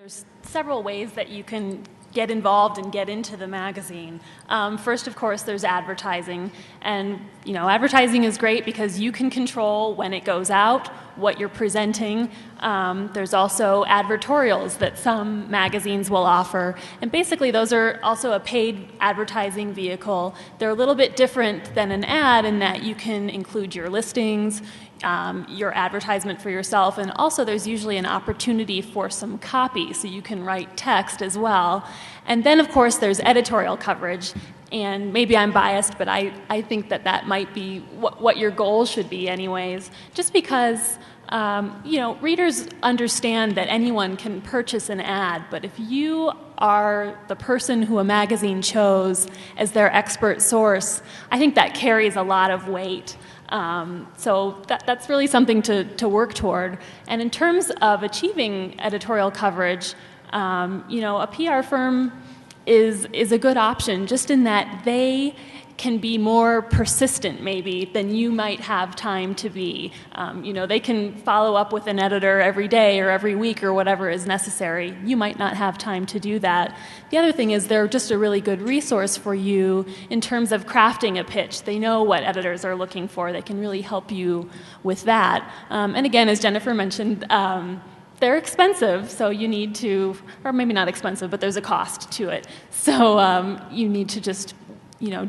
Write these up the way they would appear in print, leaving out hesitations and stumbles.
There's several ways that you can get involved and get into the magazine. First, of course, there's advertising. And, advertising is great because you can control when it goes out, what you're presenting. There's also advertorials that some magazines will offer. And basically, those are also a paid advertising vehicle. They're a little bit different than an ad in that you can include your listings, your advertisement for yourself, and also there's usually an opportunity for some copy, so you can write text as well. And then, of course, there's editorial coverage, and maybe I'm biased, but I think that might be what your goal should be anyways, just because readers understand that anyone can purchase an ad, but if you are the person who a magazine chose as their expert source, I think that carries a lot of weight. So that's really something to work toward. And in terms of achieving editorial coverage, a PR firm is a good option just in that they can be more persistent maybe than you might have time to be. They can follow up with an editor every day or every week or whatever is necessary. You might not have time to do that. The other thing is they're just a really good resource for you in terms of crafting a pitch. They know what editors are looking for. They can really help you with that. And again, as Jennifer mentioned, they're expensive, so you need to, or maybe not expensive, but there's a cost to it. So you need to just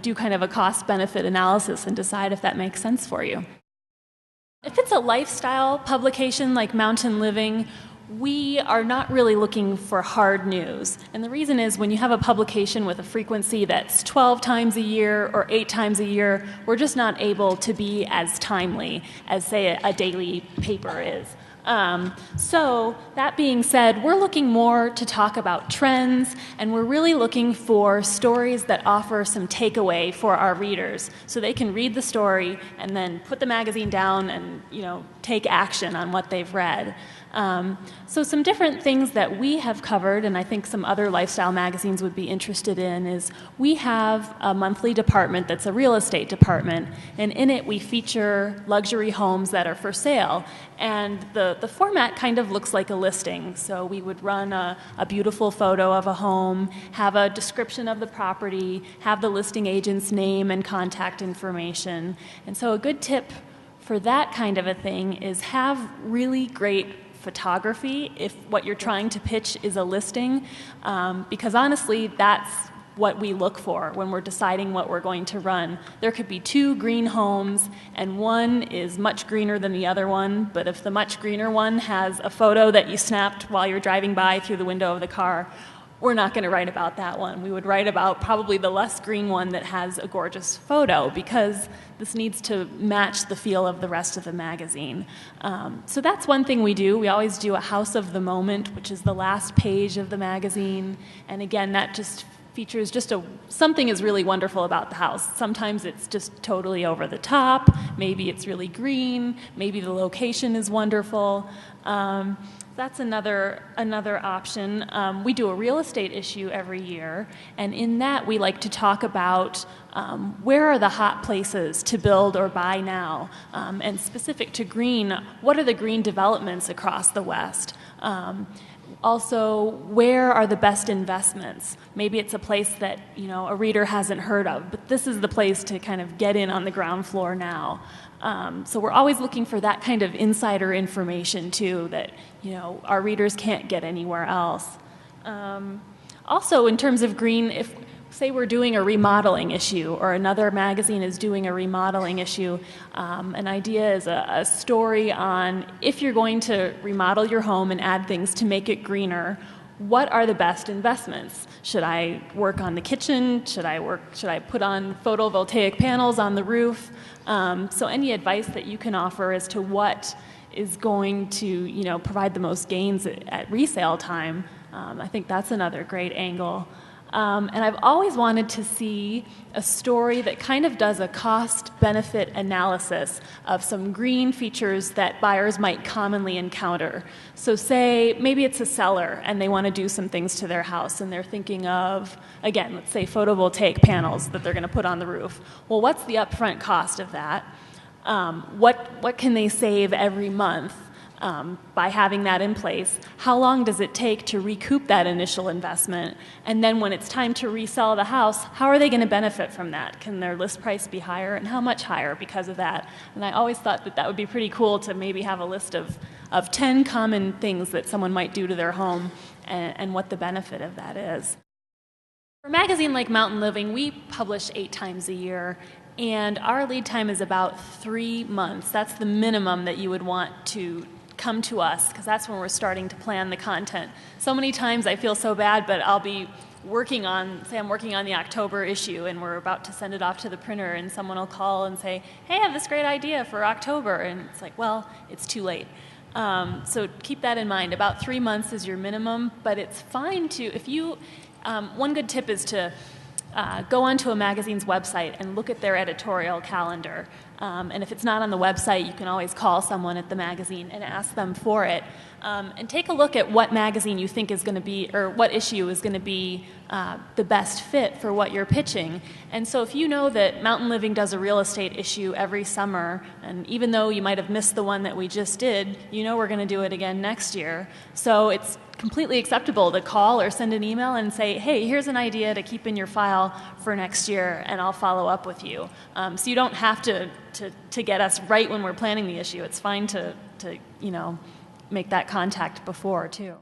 do kind of a cost-benefit analysis and decide if that makes sense for you. If it's a lifestyle publication like Mountain Living, we are not really looking for hard news. And the reason is when you have a publication with a frequency that's 12 times a year or 8 times a year, we're just not able to be as timely as, say, a daily paper is. So that being said, we're looking more to talk about trends, and we're really looking for stories that offer some takeaway for our readers so they can read the story and then put the magazine down and take action on what they've read. So some different things that we have covered, and I think some other lifestyle magazines would be interested in, is we have a monthly department that's a real estate department, and in it we feature luxury homes that are for sale. And the format kind of looks like a listing. So we would run a beautiful photo of a home, have a description of the property, have the listing agent's name and contact information. And so a good tip for that kind of a thing is have really great photography if what you're trying to pitch is a listing, because honestly, that's what we look for when we're deciding what we're going to run. There could be 2 green homes, and one is much greener than the other one, but if the much greener one has a photo that you snapped while you're driving by through the window of the car, we're not going to write about that one. We would write about probably the less green one that has a gorgeous photo, because this needs to match the feel of the rest of the magazine. So that's one thing we do. We always do a house of the moment, which is the last page of the magazine. And again, that just features something is really wonderful about the house. Sometimes it's just totally over the top. Maybe it's really green. Maybe the location is wonderful. That's another option. We do a real estate issue every year, and in that we like to talk about where are the hot places to build or buy now, and specific to green, what are the green developments across the West? Also, where are the best investments? Maybe it's a place that a reader hasn't heard of, but this is the place to kind of get in on the ground floor now. So we're always looking for that kind of insider information too that our readers can't get anywhere else. Also, in terms of green, if say we're doing a remodeling issue or another magazine is doing a remodeling issue, an idea is a story on if you're going to remodel your home and add things to make it greener, what are the best investments? Should I work on the kitchen? Should I put on photovoltaic panels on the roof? So any advice that you can offer as to what is going to provide the most gains at resale time, I think that's another great angle. And I've always wanted to see a story that kind of does a cost-benefit analysis of some green features that buyers might commonly encounter. So say maybe it's a seller and they want to do some things to their house and they're thinking of, again, let's say photovoltaic panels that they're going to put on the roof. Well, what's the upfront cost of that? What can they save every month? by having that in place. How long does it take to recoup that initial investment? And then when it's time to resell the house, how are they going to benefit from that? Can their list price be higher, and how much higher because of that? And I always thought that that would be pretty cool to maybe have a list of 10 common things that someone might do to their home and what the benefit of that is. For a magazine like Mountain Living, we publish 8 times a year, and our lead time is about 3 months. That's the minimum that you would want to come to us, because that's when we're starting to plan the content. So many times I feel so bad, but I'll be working on, say I'm working on the October issue, and we're about to send it off to the printer, and someone will call and say, hey, I have this great idea for October, and it's like, well, it's too late. So keep that in mind. About 3 months is your minimum, but it's fine to, if you, one good tip is to go onto a magazine's website and look at their editorial calendar. And if it's not on the website, you can always call someone at the magazine and ask them for it. And take a look at what magazine you think is going to be, or what issue is going to be the best fit for what you're pitching. And so if you know that Mountain Living does a real estate issue every summer, and even though you might have missed the one that we just did, you know we're going to do it again next year. So it's completely acceptable to call or send an email and say, hey, here's an idea to keep in your file for next year, and I'll follow up with you. So you don't have to get us right when we're planning the issue. It's fine to make that contact before, too.